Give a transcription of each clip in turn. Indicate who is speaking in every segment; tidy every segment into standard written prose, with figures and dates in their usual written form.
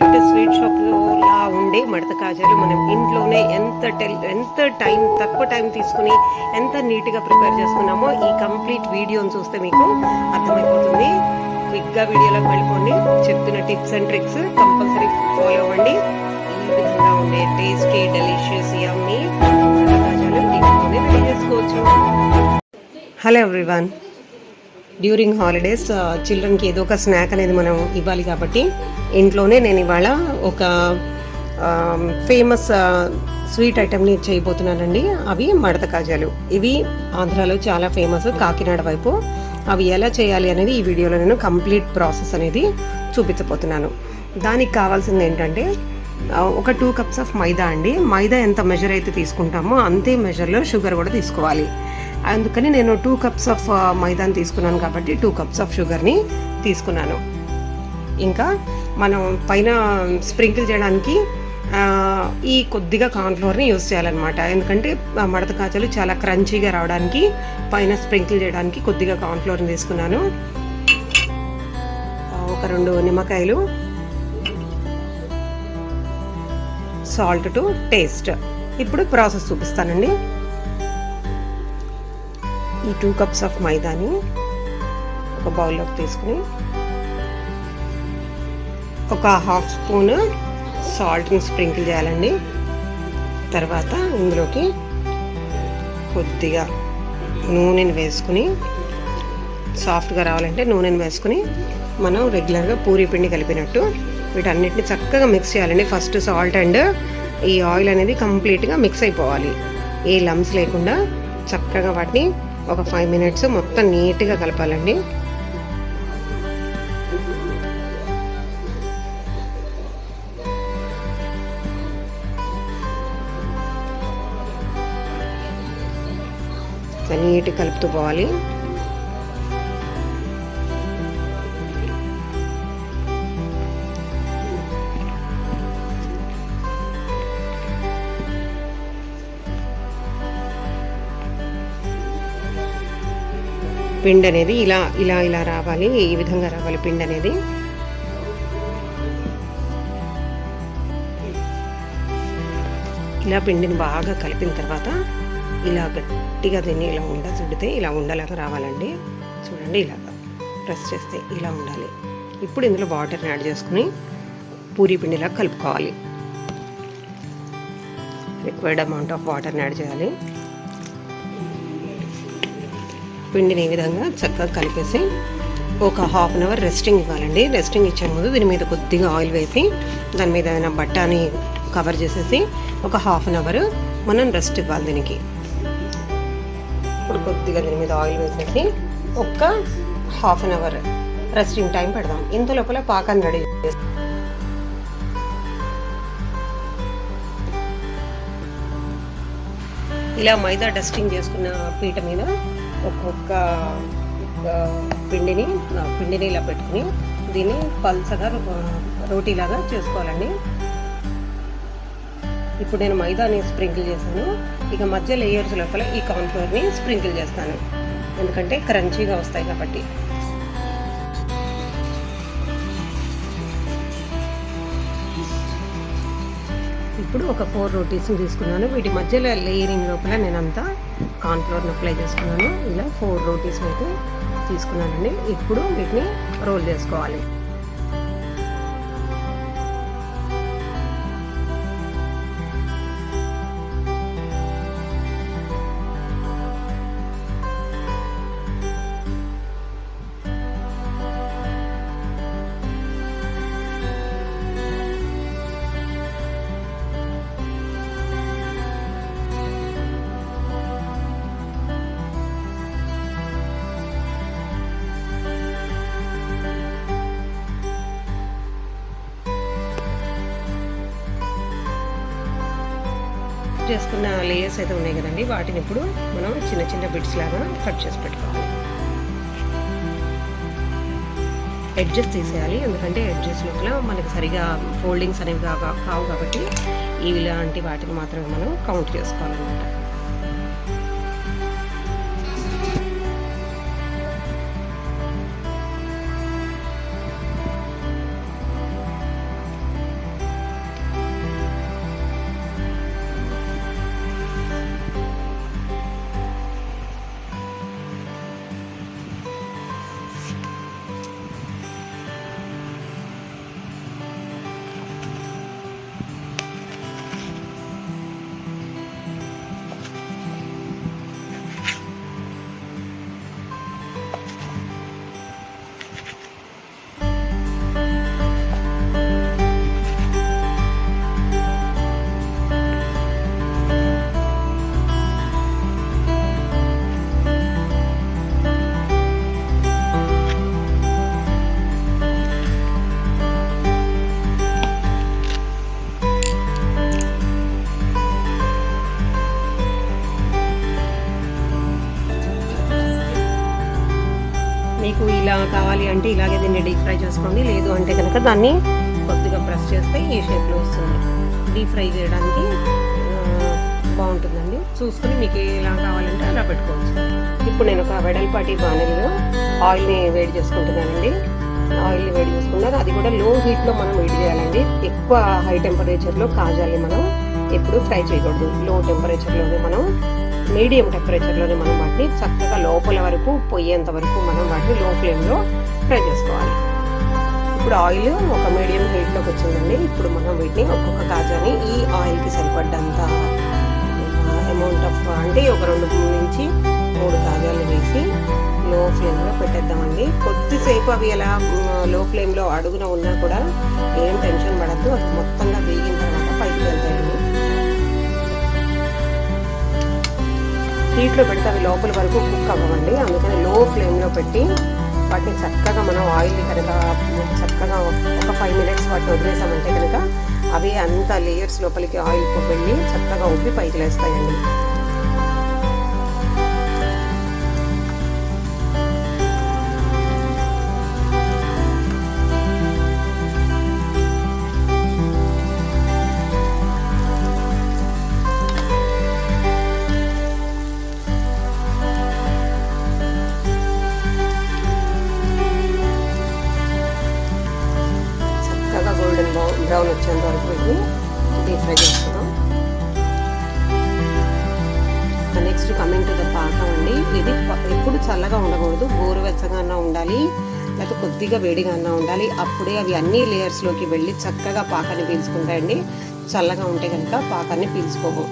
Speaker 1: Perfect sweet షాప్లా ఉండే మడత కాజాలు మనం ఇంట్లోనే ఎంత తక్కువ టైం తీసుకుని ఎంత నీట్గా ప్రిపేర్ చేసుకున్నామో ఈ కంప్లీట్ వీడియోని చూస్తే మీకు అర్థమైపోతుంది. క్విక్గా వీడియోలోకి వెళ్ళిపోండి. చెప్తున్న tips and tricks compulsory follow అవ్వండి. ఈ విధంగా ఉండే టేస్టీ డెలిషియస్ యమ్మీ మడత కాజాలు ఇంట్లోనే రెడీ చేసుకోవచ్చు. హలో ఎవ్రీవన్, డ్యూరింగ్ హాలిడేస్ చిల్డ్రన్కి ఏదో ఒక స్నాక్ అనేది మనం ఇవ్వాలి కాబట్టి ఇంట్లోనే నేను ఇవాళ ఒక ఫేమస్ స్వీట్ ఐటెంని చేయబోతున్నానండి. అవి మడత కాజాలు. ఇవి ఆంధ్రాలో చాలా ఫేమస్, కాకినాడ వైపు. అవి ఎలా చేయాలి అనేది ఈ వీడియోలో నేను కంప్లీట్ ప్రాసెస్ అనేది చూపించబోతున్నాను. దానికి కావాల్సింది ఏంటంటే ఒక 2 cups ఆఫ్ మైదా అండి. మైదా ఎంత మెజర్ అయితే తీసుకుంటామో అంతే మెజర్లో షుగర్ కూడా తీసుకోవాలి. అందుకని నేను 2 cups ఆఫ్ మైదాని తీసుకున్నాను కాబట్టి 2 cups ఆఫ్ షుగర్ని తీసుకున్నాను. ఇంకా మనం పైన స్ప్రింకిల్ చేయడానికి ఈ కొద్దిగా కార్న్ఫ్లోర్ని యూజ్ చేయాలన్నమాట. ఎందుకంటే మడత కాజాలు చాలా క్రంచీగా రావడానికి పైన స్ప్రింకిల్ చేయడానికి కొద్దిగా కార్న్ఫ్లోర్ని తీసుకున్నాను. ఒక 2 నిమ్మకాయలు, సాల్ట్ టు టేస్ట్. ఇప్పుడు ప్రాసెస్ చూపిస్తానండి. ఈ 2 cups ఆఫ్ మైదాని ఒక బౌల్లోకి తీసుకుని ఒక 1/2 స్పూన్ సాల్ట్ని స్ప్రింకిల్ చేయాలండి. తర్వాత ఇందులోకి కొద్దిగా నూనెని వేసుకుని, సాఫ్ట్గా రావాలంటే నూనెని వేసుకుని మనం రెగ్యులర్గా పూరీ పిండి కలిపినట్టు వీటన్నిటిని చక్కగా మిక్స్ చేయాలండి. ఫస్ట్ సాల్ట్ అండ్ ఈ ఆయిల్ అనేది కంప్లీట్గా మిక్స్ అయిపోవాలి. ఏ లమ్స్ లేకుండా చక్కగా వాటిని ఒక 5 minutes మొత్తం నీట్గా కలపాలండి. నీట్గా కలుపుతూ పోవాలి. పిండి అనేది ఇలా రావాలి. ఈ విధంగా రావాలి పిండి అనేది. ఇలా పిండిని బాగా కలిపిన తర్వాత ఇలా గట్టిగా దీన్ని ఇలా చుడితే ఇలా ఉండలాగా రావాలండి. చూడండి, ఇలాగా ప్రెస్ చేస్తే ఇలా ఉండాలి. ఇప్పుడు ఇందులో వాటర్ని యాడ్ చేసుకుని పూరీ పిండిలా కలుపుకోవాలి. రిక్వైర్డ్ అమౌంట్ ఆఫ్ వాటర్ని యాడ్ చేయాలి. పిండిని ఈ విధంగా చక్కగా కలిపేసి ఒక 1/2 hour రెస్టింగ్ ఇవ్వాలండి. రెస్టింగ్ ఇచ్చే ముందు దీని మీద కొద్దిగా ఆయిల్ వేసి దాని మీద ఏదైనా బట్టని కవర్ చేసేసి ఒక 1/2 hour మనం రెస్ట్ ఇవ్వాలి దీనికి. ఇప్పుడు కొద్దిగా దీని మీద ఆయిల్ వేసేసి ఒక 1/2 hour రెస్టింగ్ టైం పెడదాం. ఇంత లోపల పాకాన్ని రెడీ చేస్తాం. ఇలా మైదా డస్టింగ్ చేసుకున్న పీట మీద ఒక్కొక్క పిండిని ఇలా పెట్టుకుని దీన్ని పల్చగా రోటీలాగా చేసుకోవాలండి. ఇప్పుడు నేను మైదాని స్ప్రింకిల్ చేశాను. ఇక మధ్య లేయర్స్ లోపల ఈ కార్న్ఫ్లోర్ని స్ప్రింకిల్ చేస్తాను, ఎందుకంటే క్రంచీగా వస్తాయి కాబట్టి. ఇప్పుడు ఒక 4 roties తీసుకున్నాను. వీటి మధ్యలో లేయరింగ్ లోపల నేనంతా కార్న్ఫ్లోర్ని అప్లై చేసుకున్నాను. ఇలా 4 roties అయితే తీసుకున్నానండి. ఇప్పుడు వీటిని రోల్ చేసుకోవాలి. చేసుకున్న లేయర్స్ అయితే ఉన్నాయి కదండి, వాటిని ఇప్పుడు మనం చిన్న చిన్న బిట్స్ లాగా కట్ చేసి పెట్టుకోవాలి. ఎడ్జెస్ తీసేయాలి, ఎందుకంటే ఎడ్జెస్ లోపల మనకి సరిగా ఫోల్డింగ్స్ అనేవి కావు కాబట్టి ఇలాంటి వాటిని మాత్రమే మనం కౌంట్ చేసుకోవాలన్నమాట. అంటే ఇలాగే దీన్ని డీప్ ఫ్రై చేసుకోండి. లేదు అంటే కనుక దాన్ని కొద్దిగా ప్రెస్ చేస్తే ఈ షేప్లో వస్తుంది. డీప్ ఫ్రై చేయడానికి బాగుంటుందండి. చూసుకుని మీకు ఎలా కావాలంటే అలా పెట్టుకోవచ్చు. ఇప్పుడు నేను ఒక వెడల్పాటి బాణలిలో ఆయిల్ని వేడి చేసుకుంటున్నానండి. ఆయిల్ని వేడి చేసుకున్నాను. అది కూడా లో హీట్లో మనం వేడి చేయాలండి. ఎక్కువ హై టెంపరేచర్లో కాజాలి మనం ఎప్పుడు ఫ్రై చేయకూడదు. లో టెంపరేచర్లోనే మనం మీడియం టెంపరేచర్లోనే మనం వాటిని చక్కగా లోపల వరకు పొయ్యేంత వరకు మనం వాటిని లో ఫ్లేమ్లో ఫ్రై చేసుకోవాలి. ఇప్పుడు ఆయిల్ ఒక మీడియం హీట్లోకి వచ్చిందండి. ఇప్పుడు మనం వీటిని ఒక్కొక్క కాజాని ఈ ఆయిల్కి సరిపడ్డంత అమౌంట్ ఆఫ్ అంటే ఒక 2 నుంచి 3 కాజాలు వేసి లో ఫ్లేమ్లో పెట్టేద్దామండి. కొద్దిసేపు అవి అలా లో ఫ్లేమ్లో అడుగున ఉన్నా కూడా ఏం టెన్షన్ పడద్దు. అవి మొత్తంగా వేగిన తర్వాత పైకి వెళ్తాయండి. హీట్లో పెడితే అవి లోపల వరకు కుక్ అవ్వండి. అందుకని లో ఫ్లేమ్లో పెట్టి వాటిని చక్కగా మనం ఆయిల్ కనుక చక్కగా ఒక 5 మినిట్స్ వాటిని వదిలేసామంటే కనుక అవి అంత లేయర్స్ లోపలికి ఆయిల్ వెళ్ళి చక్కగా ఉబ్బి పైకి లేస్తాయండి. బ్రౌన్ వచ్చేంత వరకు వీటిని డీప్ ఫ్రై చేసుకుందాం. నెక్స్ట్ కమింగ్ టు ద పాకం అండి. ఇది ఎప్పుడు చల్లగా ఉండకూడదు, గోరువెచ్చగా ఉండాలి, లేకపోతే కొద్దిగా వేడిగా ఉండాలి. అప్పుడే అవి అన్ని లేయర్స్లోకి వెళ్ళి చక్కగా పాకాన్ని పీల్చుకుంటాయండి. చల్లగా ఉంటే కనుక పాకాన్ని పీల్చుకోము.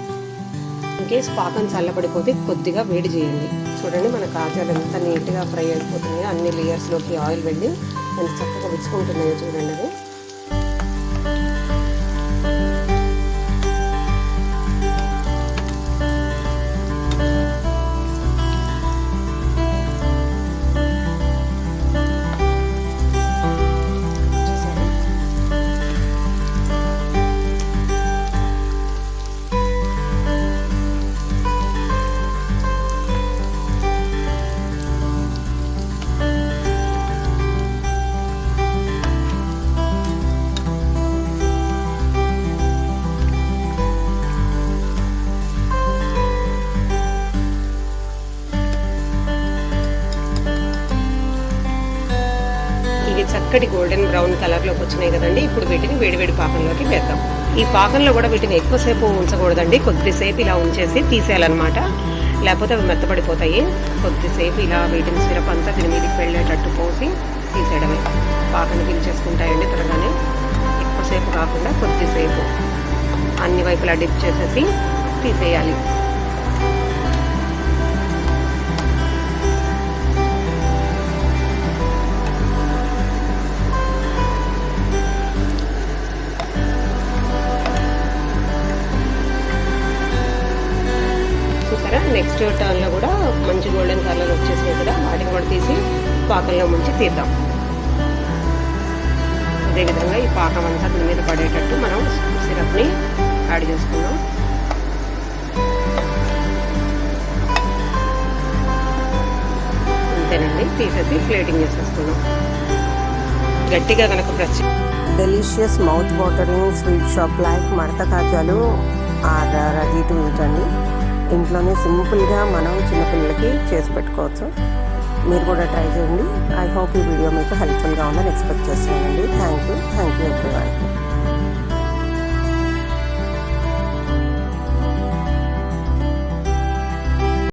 Speaker 1: ఇన్కేస్ పాకం చల్లబడిపోతే కొద్దిగా వేడి చేయండి. చూడండి మన కాజాలు ఎంత నీట్గా ఫ్రై అయిపోతున్నాయో, అన్ని లేయర్స్లోకి ఆయిల్ వెళ్ళి ఎంత చక్కగా విచ్చుకుంటున్నాయో చూడండి. అది చక్కటి గోల్డెన్ బ్రౌన్ కలర్లోకి వచ్చినాయి కదండి. ఇప్పుడు వీటిని వేడివేడి పాకంలోకి వేద్దాం. ఈ పాకంలో కూడా వీటిని ఎక్కువసేపు ఉంచకూడదండి. కొద్దిసేపు ఇలా ఉంచేసి తీసేయాలన్నమాట, లేకపోతే అవి మెత్తపడిపోతాయి. కొద్దిసేపు ఇలా వీటిని సిరప్ అంతా దీని మీదకి వెళ్ళేటట్టు పోసి తీసేయడమే. పాకాన్ని పీల్చేసుకుంటాయండి త్వరగానే. ఎక్కువసేపు కాకుండా కొద్దిసేపు అన్ని వైపులా డిప్ చేసేసి తీసేయాలి. నెక్స్ట్ టర్న్లో కూడా మంచి గోల్డెన్ కలర్ వచ్చేసినాయి కదా, వాటిని కూడా తీసి పాకంలో ముంచి తీద్దాం. అదేవిధంగా ఈ పాకం అంతా దీని మీద పడేటట్టు మనం సిరప్ని యాడ్ చేసుకున్నాం. అంతేనండి, తీసేసి ప్లేటింగ్ చేసేసుకున్నాం. గట్టిగా కనుక press. Delicious mouth watering sweet shop like మడత కాజాలు ఆర్ రెడీ టు ఈట్ అండి. ఇంట్లోనే సింపుల్గా మనం చిన్నపిల్లలకి చేసి పెట్టుకోవచ్చు. మీరు కూడా ట్రై చేయండి. ఐ హోప్ ఈ వీడియో మీకు హెల్ప్ఫుల్గా ఉందని ఎక్స్పెక్ట్ చేస్తున్నానండి. Thank you everyone.